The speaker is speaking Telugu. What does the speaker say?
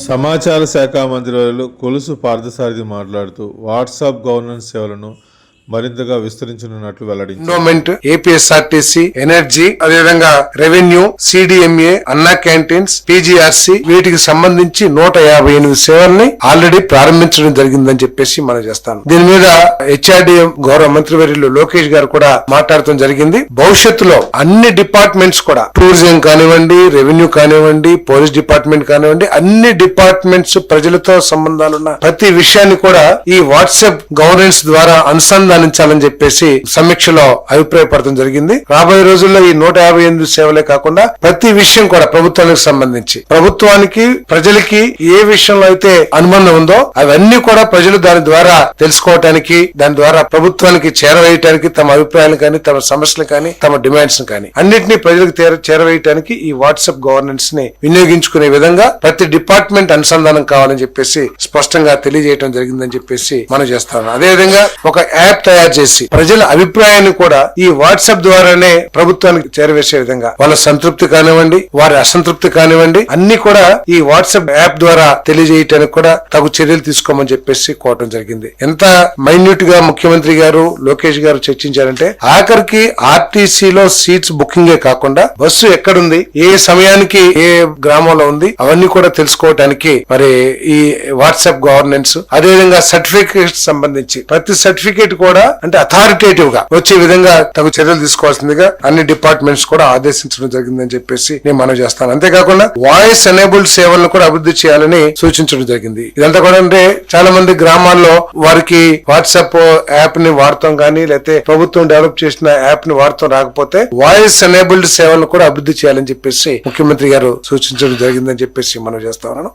సమాచార శాఖ మంత్రివర్యులు కొలుసు పార్థసారథి మాట్లాడుతూ వాట్సాప్ గవర్నెన్స్ సేవలను మరింతగా విస్తరించనున్నట్లు వెల్లడించారు. గవర్నమెంట్, ఏపీఎస్ఆర్టీసీ, ఎనర్జీ, అదేవిధంగా రెవెన్యూ, సిడిఎంఏ, అన్నా క్యాంటీన్స్, పీజీఆర్సీ వీటికి సంబంధించి 158 సేవల్ని ఆల్రెడీ ప్రారంభించడం జరిగిందని చెప్పేసి మనం చేస్తాను. దీని మీద హెచ్ఆర్డీఎం గౌరవ మంత్రివర్యులు లోకేష్ గారు కూడా మాట్లాడటం జరిగింది. భవిష్యత్తులో అన్ని డిపార్ట్మెంట్స్ కూడా, టూరిజం కానివ్వండి, రెవెన్యూ కానివ్వండి, పోలీస్ డిపార్ట్మెంట్ కానివ్వండి, అన్ని డిపార్ట్మెంట్స్ ప్రజలతో సంబంధాలున్న ప్రతి విషయాన్ని కూడా ఈ వాట్సాప్ గవర్నెన్స్ ద్వారా అనుసంధానించాలని చెప్పేసి సమీక్షలో అభిప్రాయపడటం జరిగింది. రాబోయే రోజుల్లో ఈ 158 సేవలే కాకుండా ప్రతి విషయం కూడా ప్రభుత్వానికి సంబంధించి, ప్రభుత్వానికి ప్రజలకి ఏ విషయంలో అయితే అనుబంధం ఉందో అవన్నీ కూడా ప్రజలు దాని ద్వారా తెలుసుకోవటానికి, దాని ద్వారా ప్రభుత్వానికి చేరవేయటానికి, తమ అభిప్రాయాలు కానీ, తమ సమస్యలు కానీ, తమ డిమాండ్స్ కానీ అన్నింటినీ ప్రజలకు చేరవేయటానికి ఈ వాట్సాప్ గవర్నెన్స్ ని వినియోగించుకునే విధంగా ప్రతి డిపార్ట్మెంట్ అనుసంధానం కావాలని చెప్పేసి స్పష్టంగా తెలియజేయడం జరిగిందని చెప్పేసి మనం చేస్తాం. అదేవిధంగా ఒక యాప్ తయారు చేసి ప్రజల అభిప్రాయాన్ని కూడా ఈ వాట్సాప్ ద్వారానే ప్రభుత్వానికి చేరవేసే విధంగా, వాళ్ళ సంతృప్తి కానివ్వండి, వారి అసంతృప్తి కానివ్వండి, అన్ని కూడా ఈ వాట్సాప్ యాప్ ద్వారా తెలియజేయటానికి కూడా తగు చర్యలు తీసుకోమని చెప్పేసి కోరటం జరిగింది. ఎంత మైన్యూట్ గా ముఖ్యమంత్రి గారు, లోకేష్ గారు చర్చించారంటే, ఆఖరికి ఆర్టీసీలో సీట్స్ బుకింగే కాకుండా బస్సు ఎక్కడుంది, ఏ సమయానికి ఏ గ్రామంలో ఉంది, అవన్నీ కూడా తెలుసుకోవటానికి మరి ఈ వాట్సాప్ గవర్నెన్స్, అదేవిధంగా సర్టిఫికేట్ సంబంధించి ప్రతి సర్టిఫికేట్ కూడా అంటే అథారిటేటివ్ గా వచ్చే విధంగా తగు చర్యలు తీసుకోవాల్సిందిగా అన్ని డిపార్ట్మెంట్స్ కూడా ఆదేశించడం జరిగిందని చెప్పేసి నేను మనం చేస్తాను. అంతేకాకుండా వాయిస్ ఎనేబుల్డ్ సేవలను కూడా అభివృద్ధి చేయాలని సూచించడం జరిగింది. ఇదంతా కూడా అంటే చాలా మంది గ్రామాల్లో వారికి వాట్సాప్ యాప్ ని వాడతాం కానీ, లేకపోతే ప్రభుత్వం డెవలప్ చేసిన యాప్ ని వాడతాం రాకపోతే వాయిస్ ఎనేబుల్డ్ సేవలను కూడా అభివృద్ధి చేయాలని చెప్పేసి ముఖ్యమంత్రి గారు సూచించడం జరిగిందని చెప్పేసి మనం చేస్తా ఉన్నాను.